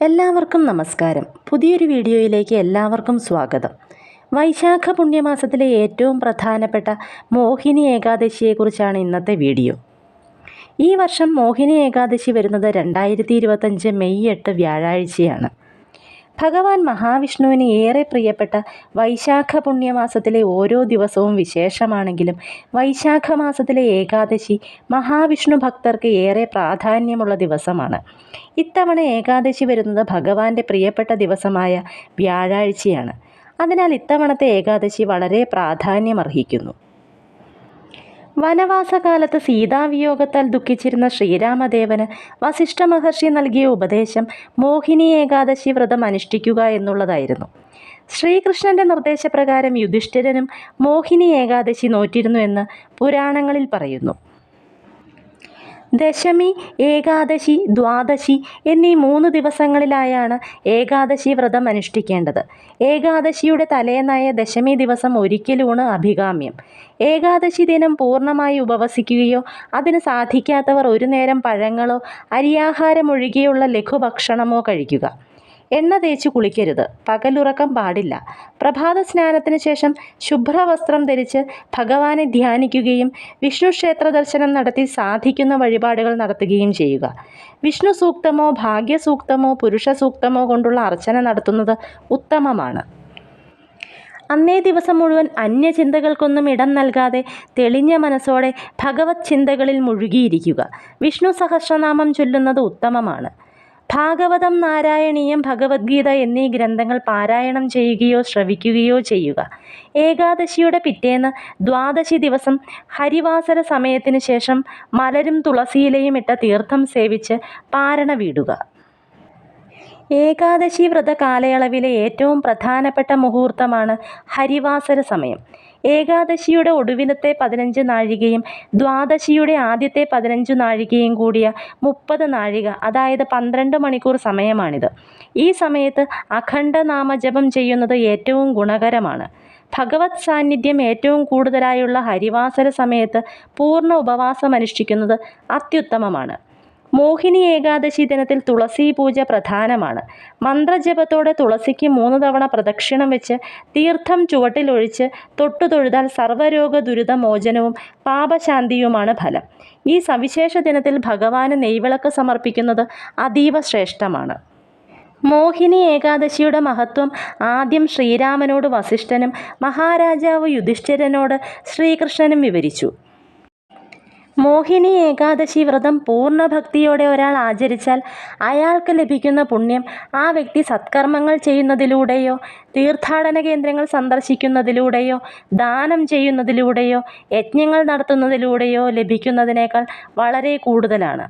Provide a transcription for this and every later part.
എല്ലാവർക്കും നമസ്കാരം. പുതിയൊരു വീഡിയോയിലേക്ക് എല്ലാവർക്കും സ്വാഗതം. വൈശാഖ പുണ്യമാസത്തിലെ ഏറ്റവും പ്രധാനപ്പെട്ട മോഹിനി ഏകാദശിയെക്കുറിച്ചാണ് ഇന്നത്തെ വീഡിയോ. ഈ വർഷം മോഹിനി ഏകാദശി വരുന്നത് 2025 മെയ് 8 വ്യാഴാഴ്ചയാണ്. ഭഗവാൻ മഹാവിഷ്ണുവിന് ഏറെ പ്രിയപ്പെട്ട വൈശാഖ പുണ്യമാസത്തിലെ ഓരോ ദിവസവും വിശേഷമാണെങ്കിലും വൈശാഖ മാസത്തിലെ ഏകാദശി മഹാവിഷ്ണു ഭക്തർക്ക് ഏറെ പ്രാധാന്യമുള്ള ദിവസമാണ്. ഇത്തവണ ഏകാദശി വരുന്നത് ഭഗവാന്റെ പ്രിയപ്പെട്ട ദിവസമായ വ്യാഴാഴ്ചയാണ്. അതിനാൽ ഇത്തവണത്തെ ഏകാദശി വളരെ പ്രാധാന്യമർഹിക്കുന്നു. വനവാസകാലത്ത് സീതാവിയോഗത്താൽ ദുഃഖിച്ചിരുന്ന ശ്രീരാമദേവന് വസിഷ്ഠ മഹർഷി നൽകിയ ഉപദേശം മോഹിനി ഏകാദശി വ്രതം അനുഷ്ഠിക്കുക എന്നുള്ളതായിരുന്നു. ശ്രീകൃഷ്ണന്റെ നിർദ്ദേശപ്രകാരം യുധിഷ്ഠിരനും മോഹിനി ഏകാദശി നോറ്റിരുന്നു എന്ന് പുരാണങ്ങളിൽ പറയുന്നു. ദശമി, ഏകാദശി, ദ്വാദശി എന്നീ 3 ദിവസങ്ങളിലായാണ് ഏകാദശി വ്രതം അനുഷ്ഠിക്കേണ്ടത്. ഏകാദശിയുടെ തലേന്നായ ദശമി ദിവസം ഒരിക്കലൂണ് അഭികാമ്യം. ഏകാദശി ദിനം പൂർണ്ണമായി ഉപവസിക്കുകയോ അതിന് സാധിക്കാത്തവർ ഒരു നേരം പഴങ്ങളോ അരിയാഹാരം ഒഴികെയുള്ള ലഘുഭക്ഷണമോ കഴിക്കുക. എണ്ണ തേച്ച് കുളിക്കരുത്. പകലുറക്കം പാടില്ല. പ്രഭാത സ്നാനത്തിന് ശേഷം ശുഭ്രവസ്ത്രം ധരിച്ച് ഭഗവാനെ ധ്യാനിക്കുകയും വിഷ്ണു ക്ഷേത്ര ദർശനം നടത്തി സാധിക്കുന്ന വഴിപാടുകൾ നടത്തുകയും ചെയ്യുക. വിഷ്ണു സൂക്തമോ ഭാഗ്യസൂക്തമോ പുരുഷ സൂക്തമോ കൊണ്ടുള്ള അർച്ചന നടത്തുന്നത് ഉത്തമമാണ്. അന്നേ ദിവസം മുഴുവൻ അന്യചിന്തകൾക്കൊന്നും ഇടം നൽകാതെ തെളിഞ്ഞ മനസ്സോടെ ഭഗവത് ചിന്തകളിൽ മുഴുകിയിരിക്കുക. വിഷ്ണു സഹസ്രനാമം ചൊല്ലുന്നത് ഉത്തമമാണ്. ഭാഗവതം, നാരായണീയം, ഭഗവത്ഗീത എന്നീ ഗ്രന്ഥങ്ങൾ പാരായണം ചെയ്യുകയോ ശ്രവിക്കുകയോ ചെയ്യുക. ഏകാദശിയുടെ പിറ്റേന്ന് ദ്വാദശി ദിവസം ഹരിവാസര സമയത്തിന് ശേഷം മലരും തുളസിയിലയും ഇട്ട തീർത്ഥം സേവിച്ച് പാരണ വീടുക. ഏകാദശി വ്രത കാലയളവിലെ ഏറ്റവും പ്രധാനപ്പെട്ട മുഹൂർത്തമാണ് ഹരിവാസര സമയം. ഏകാദശിയുടെ ഒടുവിലത്തെ 15 നാഴികയും ദ്വാദശിയുടെ ആദ്യത്തെ 15 നാഴികയും കൂടിയ 30 നാഴിക, അതായത് 12 മണിക്കൂർ സമയമാണിത്. ഈ സമയത്ത് അഖണ്ഡ നാമജപം ചെയ്യുന്നത് ഏറ്റവും ഗുണകരമാണ്. ഭഗവത് സാന്നിധ്യം ഏറ്റവും കൂടുതലായുള്ള ഹരിവാസര സമയത്ത് പൂർണ്ണ ഉപവാസം അനുഷ്ഠിക്കുന്നത് അത്യുത്തമമാണ്. മോഹിനി ഏകാദശി ദിനത്തിൽ തുളസി പൂജ പ്രധാനമാണ്. മന്ത്രജപത്തോടെ തുളസിക്ക് 3 തവണ പ്രദക്ഷിണം വെച്ച് തീർത്ഥം ചുവട്ടിലൊഴിച്ച് തൊട്ടു തൊഴുതാൽ സർവ്വരോഗ ദുരിത മോചനവും പാപശാന്തിയുമാണ് ഫലം. ഈ സവിശേഷ ദിനത്തിൽ ഭഗവാന് നെയ്വിളക്ക് സമർപ്പിക്കുന്നത് അതീവ ശ്രേഷ്ഠമാണ്. മോഹിനി ഏകാദശിയുടെ മഹത്വം ആദ്യം ശ്രീരാമനോട് വസിഷ്ഠനും മഹാരാജാവ് യുധിഷ്ഠിരനോട് ശ്രീകൃഷ്ണനും വിവരിച്ചു. മോഹിനി ഏകാദശി വ്രതം പൂർണ്ണ ഭക്തിയോടെ ഒരാൾ ആചരിച്ചാൽ അയാൾക്ക് ലഭിക്കുന്ന പുണ്യം ആ വ്യക്തി സത്കർമ്മങ്ങൾ ചെയ്യുന്നതിലൂടെയോ തീർത്ഥാടന കേന്ദ്രങ്ങൾ സന്ദർശിക്കുന്നതിലൂടെയോ ദാനം ചെയ്യുന്നതിലൂടെയോ യജ്ഞങ്ങൾ നടത്തുന്നതിലൂടെയോ ലഭിക്കുന്നതിനേക്കാൾ വളരെ കൂടുതലാണ്.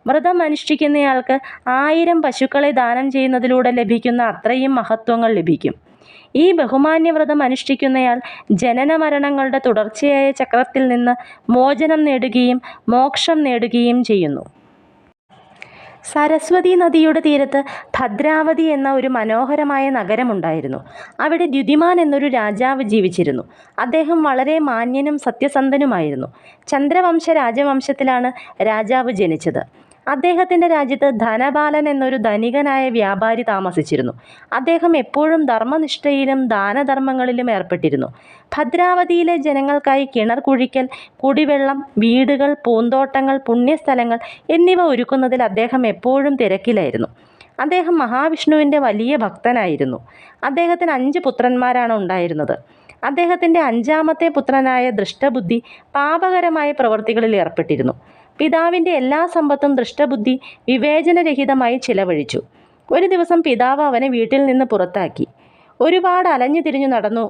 വ്രതം അനുഷ്ഠിക്കുന്നയാൾക്ക് 1000 പശുക്കളെ ദാനം ചെയ്യുന്നതിലൂടെ ലഭിക്കുന്ന അത്രയും മഹത്വങ്ങൾ ലഭിക്കും. ഈ ബഹുമാന്യ വ്രതം അനുഷ്ഠിക്കുന്നയാൾ ജനന മരണങ്ങളുടെ തുടർച്ചയായ ചക്രത്തിൽ നിന്ന് മോചനം നേടുകയും മോക്ഷം നേടുകയും ചെയ്യുന്നു. സരസ്വതി നദിയുടെ തീരത്ത് ഭദ്രാവതി എന്ന ഒരു മനോഹരമായ നഗരമുണ്ടായിരുന്നു. അവിടെ ദ്യുതിമാൻ എന്നൊരു രാജാവ് ജീവിച്ചിരുന്നു. അദ്ദേഹം വളരെ മാന്യനും സത്യസന്ധനുമായിരുന്നു. ചന്ദ്രവംശ രാജവംശത്തിലാണ് രാജാവ് ജനിച്ചത്. അദ്ദേഹത്തിൻ്റെ രാജ്യത്ത് ധനപാലൻ എന്നൊരു ധനികനായ വ്യാപാരി താമസിച്ചിരുന്നു. അദ്ദേഹം എപ്പോഴും ധർമ്മനിഷ്ഠയിലും ദാനധർമ്മങ്ങളിലും ഏർപ്പെട്ടിരുന്നു. ഭദ്രാവതിയിലെ ജനങ്ങൾക്കായി കിണർ കുഴിക്കൽ, കുടിവെള്ളം, വീടുകൾ, പൂന്തോട്ടങ്ങൾ, പുണ്യസ്ഥലങ്ങൾ എന്നിവ ഒരുക്കുന്നതിൽ അദ്ദേഹം എപ്പോഴും തിരക്കിലായിരുന്നു. അദ്ദേഹം മഹാവിഷ്ണുവിൻ്റെ വലിയ ഭക്തനായിരുന്നു. അദ്ദേഹത്തിന് 5 പുത്രന്മാരാണ് ഉണ്ടായിരുന്നത്. അദ്ദേഹത്തിൻ്റെ 5ാമത്തെ പുത്രനായ ദൃഷ്ടബുദ്ധി പാപകരമായ പ്രവൃത്തികളിൽ ഏർപ്പെട്ടിരുന്നു. പിതാവിൻ്റെ എല്ലാ സമ്പത്തും ദൃഷ്ടബുദ്ധി വിവേചനരഹിതമായി ചിലവഴിച്ചു. ഒരു ദിവസം പിതാവ് അവനെ വീട്ടിൽ നിന്ന് പുറത്താക്കി. ഒരുപാട് അലഞ്ഞു തിരിഞ്ഞു നടന്നു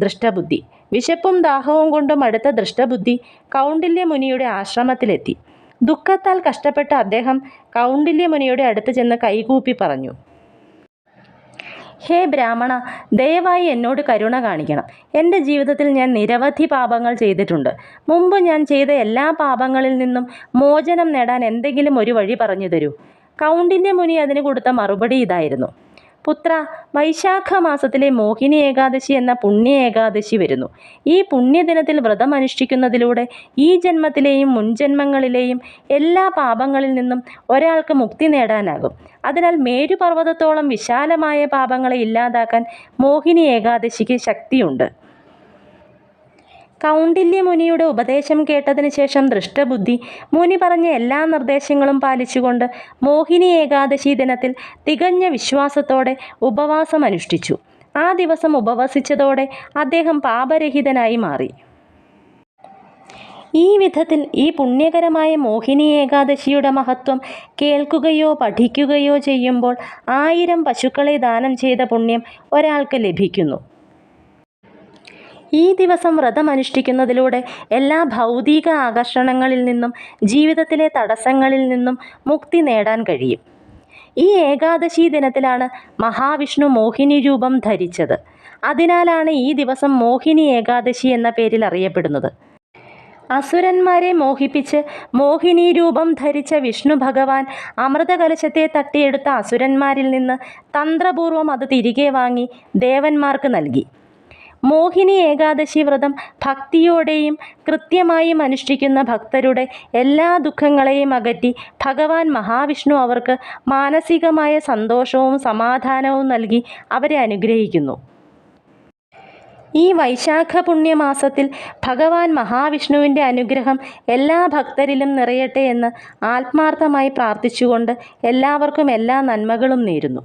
ദൃഷ്ടബുദ്ധി. വിശപ്പും ദാഹവും കൊണ്ട് മടുത്ത ദൃഷ്ടബുദ്ധി കൗണ്ഡില്യ മുനിയുടെ ആശ്രമത്തിലെത്തി. ദുഃഖത്താൽ കഷ്ടപ്പെട്ട അദ്ദേഹം കൗണ്ഡില്യ മുനിയുടെ അടുത്ത് ചെന്ന് കൈകൂപ്പി പറഞ്ഞു: ഹേ ബ്രാഹ്മണ, ദയവായി എന്നോട് കരുണ കാണിക്കണം. എൻ്റെ ജീവിതത്തിൽ ഞാൻ നിരവധി പാപങ്ങൾ ചെയ്തിട്ടുണ്ട്. മുമ്പ് ഞാൻ ചെയ്ത എല്ലാ പാപങ്ങളിൽ നിന്നും മോചനം നേടാൻ എന്തെങ്കിലും ഒരു വഴി പറഞ്ഞു തരൂ. കൗണ്ഡില്യ മുനി അതിന് കൊടുത്ത മറുപടി ഇതായിരുന്നു: പുത്ര, വൈശാഖ മാസത്തിലെ മോഹിനി ഏകാദശി എന്ന പുണ്യ ഏകാദശി വരുന്നു. ഈ പുണ്യദിനത്തിൽ വ്രതമനുഷ്ഠിക്കുന്നതിലൂടെ ഈ ജന്മത്തിലെയും മുൻജന്മങ്ങളിലെയും എല്ലാ പാപങ്ങളിൽ നിന്നും ഒരാൾക്ക് മുക്തി നേടാനാകും. അതിനാൽ മേരുപർവ്വതത്തോളം വിശാലമായ പാപങ്ങളെ ഇല്ലാതാക്കാൻ മോഹിനി ഏകാദശിക്ക് ശക്തിയുണ്ട്. കൗണ്ഡില്യമുനിയുടെ ഉപദേശം കേട്ടതിന് ശേഷം ദൃഷ്ടബുദ്ധി മുനി പറഞ്ഞ എല്ലാ നിർദ്ദേശങ്ങളും പാലിച്ചുകൊണ്ട് മോഹിനി ഏകാദശി ദിനത്തിൽ തികഞ്ഞ വിശ്വാസത്തോടെ ഉപവാസം അനുഷ്ഠിച്ചു. ആ ദിവസം ഉപവസിച്ചതോടെ അദ്ദേഹം പാപരഹിതനായി മാറി. ഈ വിധത്തിൽ ഈ പുണ്യകരമായ മോഹിനി ഏകാദശിയുടെ മഹത്വം കേൾക്കുകയോ പഠിക്കുകയോ ചെയ്യുമ്പോൾ 1000 പശുക്കളെ ദാനം ചെയ്ത പുണ്യം ഒരാൾക്ക് ലഭിക്കുന്നു. ഈ ദിവസം വ്രതമനുഷ്ഠിക്കുന്നതിലൂടെ എല്ലാ ഭൗതിക ആകർഷണങ്ങളിൽ നിന്നും ജീവിതത്തിലെ തടസ്സങ്ങളിൽ നിന്നും മുക്തി നേടാൻ കഴിയും. ഈ ഏകാദശി ദിനത്തിലാണ് മഹാവിഷ്ണു മോഹിനി രൂപം ധരിച്ചത്. അതിനാലാണ് ഈ ദിവസം മോഹിനി ഏകാദശി എന്ന പേരിൽ അറിയപ്പെടുന്നത്. അസുരന്മാരെ മോഹിപ്പിച്ച് മോഹിനി രൂപം ധരിച്ച വിഷ്ണു ഭഗവാൻ അമൃതകലശത്തെ തട്ടിയെടുത്ത അസുരന്മാരിൽ നിന്ന് തന്ത്രപൂർവം അത് തിരികെ വാങ്ങി ദേവന്മാർക്ക് നൽകി. മോഹിനി ഏകാദശി വ്രതം ഭക്തിയോടെയും കൃത്യമായും അനുഷ്ഠിക്കുന്ന ഭക്തരുടെ എല്ലാ ദുഃഖങ്ങളെയും അകറ്റി ഭഗവാൻ മഹാവിഷ്ണു അവർക്ക് മാനസികമായ സന്തോഷവും സമാധാനവും നൽകി അവരെ അനുഗ്രഹിക്കുന്നു. ഈ വൈശാഖ പുണ്യമാസത്തിൽ ഭഗവാൻ മഹാവിഷ്ണുവിൻ്റെ അനുഗ്രഹം എല്ലാ ഭക്തരിലും നിറയട്ടെ എന്ന് ആത്മാർത്ഥമായി പ്രാർത്ഥിച്ചുകൊണ്ട് എല്ലാവർക്കും എല്ലാ നന്മകളും നേരുന്നു.